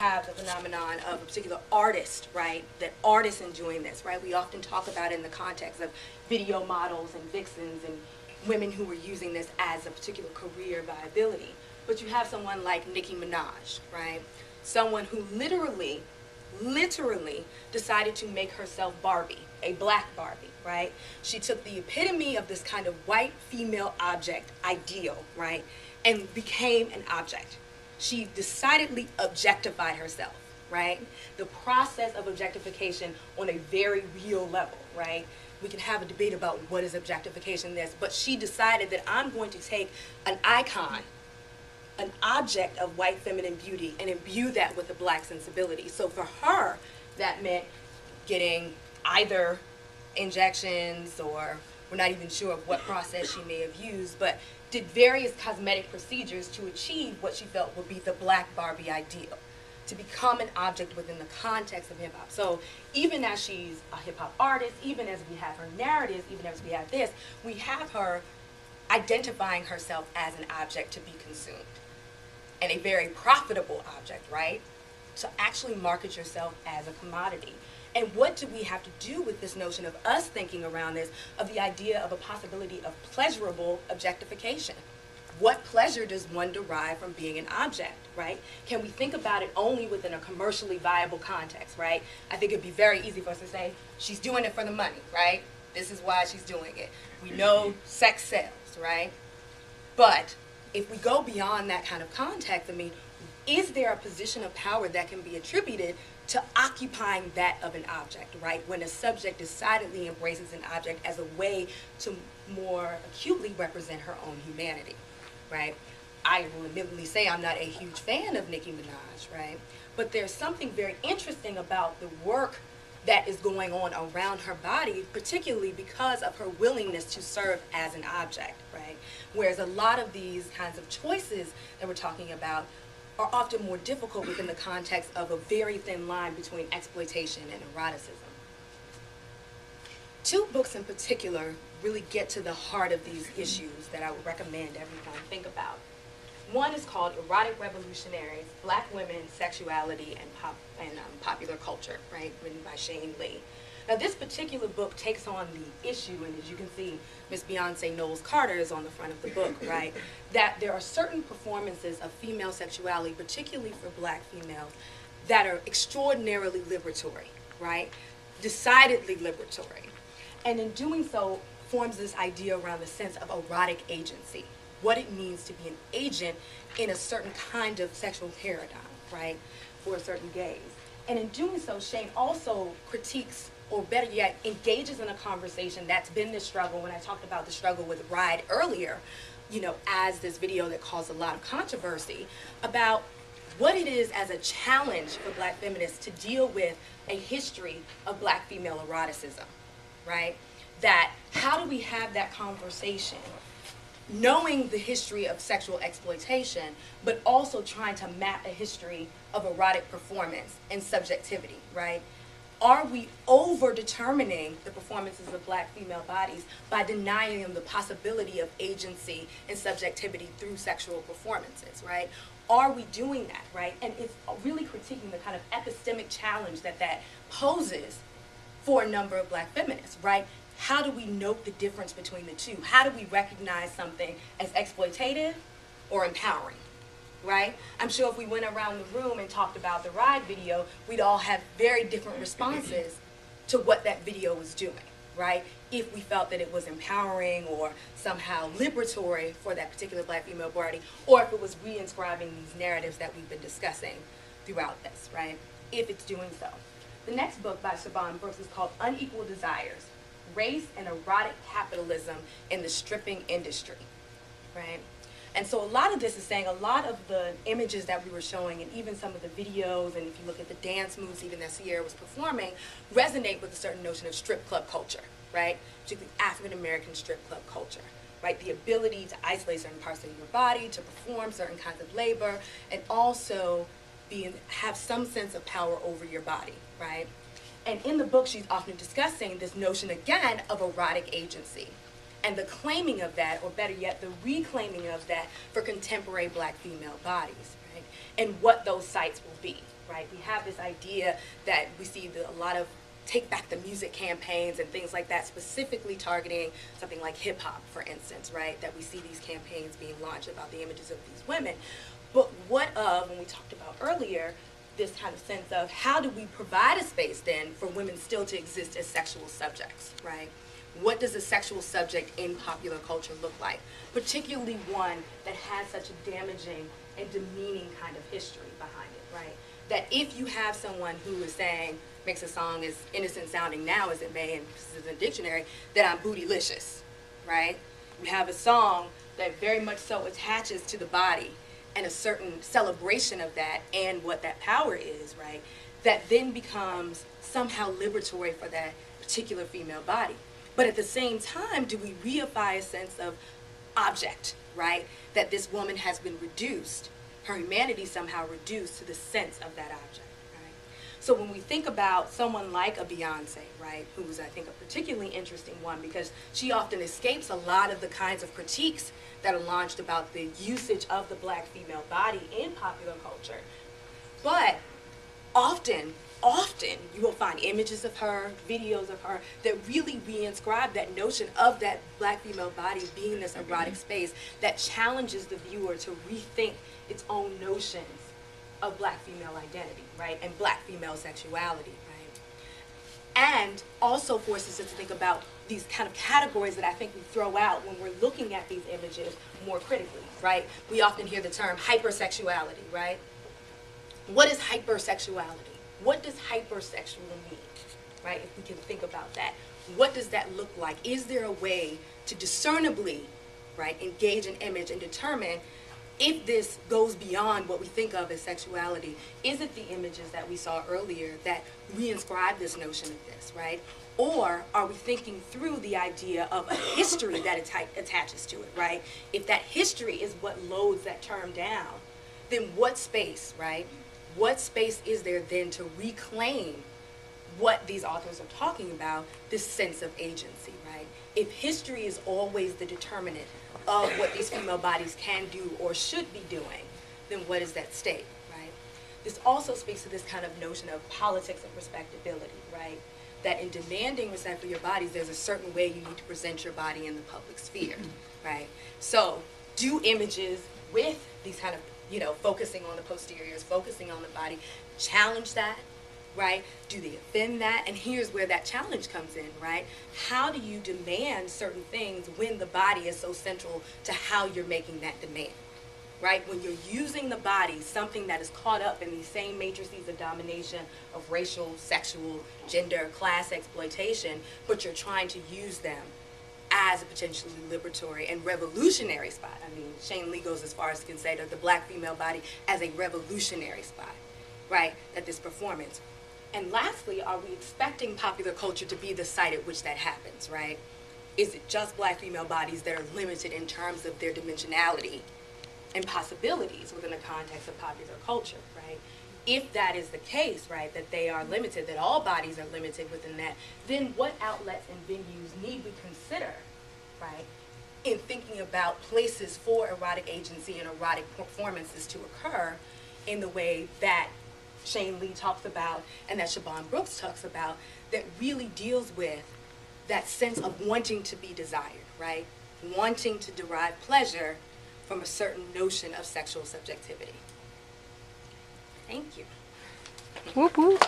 have the phenomenon of a particular artist, right? That artists enjoying this, right? We often talk about it in the context of video models and vixens and women who were using this as a particular career viability. But you have someone like Nicki Minaj, right? Someone who literally decided to make herself Barbie, a black Barbie, right? She took the epitome of this kind of white female object ideal, right? And became an object. She decidedly objectified herself, right? The process of objectification on a very real level, right? We can have a debate about what is objectification this, but she decided that I'm going to take an icon, an object of white feminine beauty, and imbue that with a black sensibility. So for her, that meant getting either injections, or we're not even sure of what process she may have used, but did various cosmetic procedures to achieve what she felt would be the black Barbie ideal, to become an object within the context of hip-hop. So even as she's a hip-hop artist, even as we have her narratives, even as we have this, we have her identifying herself as an object to be consumed, and a very profitable object, right? To actually market yourself as a commodity. And what do we have to do with this notion of us thinking around this, of the idea of a possibility of pleasurable objectification? What pleasure does one derive from being an object, right? Can we think about it only within a commercially viable context, right? I think it'd be very easy for us to say, she's doing it for the money, right? This is why she's doing it. We know sex sells, right? But if we go beyond that kind of context, I mean, is there a position of power that can be attributed to occupying that of an object, right? When a subject decidedly embraces an object as a way to more acutely represent her own humanity, right? I will admittedly say I'm not a huge fan of Nicki Minaj, right? But there's something very interesting about the work that is going on around her body, particularly because of her willingness to serve as an object, right? Whereas a lot of these kinds of choices that we're talking about are often more difficult within the context of a very thin line between exploitation and eroticism. Two books in particular really get to the heart of these issues that I would recommend everyone think about. One is called Erotic Revolutionaries, Black Women, Sexuality, and Popular Culture, right, written by Shane Lee. Now this particular book takes on the issue, and as you can see, Miss Beyonce Knowles Carter is on the front of the book, right, that there are certain performances of female sexuality, particularly for black females, that are extraordinarily liberatory, right, decidedly liberatory. And in doing so, forms this idea around the sense of erotic agency, what it means to be an agent in a certain kind of sexual paradigm, right, for a certain gaze. And in doing so, Shane also critiques, or better yet, engages in a conversation that's been this struggle. When I talked about the struggle with Ride earlier, you know, as this video that caused a lot of controversy, about what it is as a challenge for black feminists to deal with a history of black female eroticism, right? That how do we have that conversation knowing the history of sexual exploitation, but also trying to map a history of erotic performance and subjectivity, right? Are we over-determining the performances of black female bodies by denying them the possibility of agency and subjectivity through sexual performances, right? Are we doing that, right? And it's really critiquing the kind of epistemic challenge that that poses for a number of black feminists, right? How do we note the difference between the two? How do we recognize something as exploitative or empowering, right? I'm sure if we went around the room and talked about the Ride video, we'd all have very different responses to what that video was doing, right? If we felt that it was empowering or somehow liberatory for that particular black female body, or if it was reinscribing these narratives that we've been discussing throughout this, right? If it's doing so. The next book by Siobhan Brooks is called Unequal Desires, Race and Erotic Capitalism in the Stripping Industry, right? And so a lot of this is saying a lot of the images that we were showing, and even some of the videos, and if you look at the dance moves even that Sierra was performing, resonate with a certain notion of strip club culture, right? Particularly African-American strip club culture, right? The ability to isolate certain parts of your body, to perform certain kinds of labor, and also have some sense of power over your body, right? And in the book, she's often discussing this notion, again, of erotic agency and the claiming of that, or better yet, the reclaiming of that for contemporary black female bodies, right? And what those sites will be, right? We have this idea that we see a lot of take back the music campaigns and things like that, specifically targeting something like hip hop, for instance, right? That we see these campaigns being launched about the images of these women. But what of, when we talked about earlier, this kind of sense of how do we provide a space then for women still to exist as sexual subjects, right? What does a sexual subject in popular culture look like? Particularly one that has such a damaging and demeaning kind of history behind it, right? That if you have someone who is saying, makes a song as innocent sounding now as it may, and this is in the dictionary, that I'm bootylicious, right? We have a song that very much so attaches to the body and a certain celebration of that and what that power is, right? That then becomes somehow liberatory for that particular female body. But at the same time, do we reify a sense of object, right? That this woman has been reduced, her humanity somehow reduced to the sense of that object. So when we think about someone like a Beyonce, right, who's I think a particularly interesting one because she often escapes a lot of the kinds of critiques that are launched about the usage of the black female body in popular culture. But often you will find images of her, videos of her that really reinscribe that notion of that black female body being this erotic space that challenges the viewer to rethink its own notions of black female identity, right, and black female sexuality, right, and also forces us to think about these kind of categories that I think we throw out when we're looking at these images more critically, right? We often hear the term hypersexuality, right? What is hypersexuality? What does hypersexual mean, right, if we can think about that? What does that look like? Is there a way to discernibly, right, engage an image and determine if this goes beyond what we think of as sexuality? Is it the images that we saw earlier that reinscribe this notion of this, right? Or are we thinking through the idea of a history that attaches to it, right? If that history is what loads that term down, then what space, right? What space is there then to reclaim what these authors are talking about, this sense of agency, right? If history is always the determinant of what these female bodies can do or should be doing, then what is that state, right? This also speaks to this kind of notion of politics of respectability, right? That in demanding respect for your bodies, there's a certain way you need to present your body in the public sphere, right? So do images with these kind of, focusing on the posteriors, focusing on the body, challenge that, right? Do they offend that? And here's where that challenge comes in, right? How do you demand certain things when the body is so central to how you're making that demand, right? When you're using the body, something that is caught up in these same matrices of domination of racial, sexual, gender, class exploitation, but you're trying to use them as a potentially liberatory and revolutionary spot. I mean, Shane Lee goes as far as to consider the black female body as a revolutionary spot, right? That this performance. And lastly, are we expecting popular culture to be the site at which that happens, right? Is it just black female bodies that are limited in terms of their dimensionality and possibilities within the context of popular culture, right? If that is the case, right, that they are limited, that all bodies are limited within that, then what outlets and venues need we consider, right, in thinking about places for erotic agency and erotic performances to occur in the way that Shane Lee talks about and that Siobhan Brooks talks about, that really deals with that sense of wanting to be desired, right? Wanting to derive pleasure from a certain notion of sexual subjectivity. Thank you. Whoop, whoop.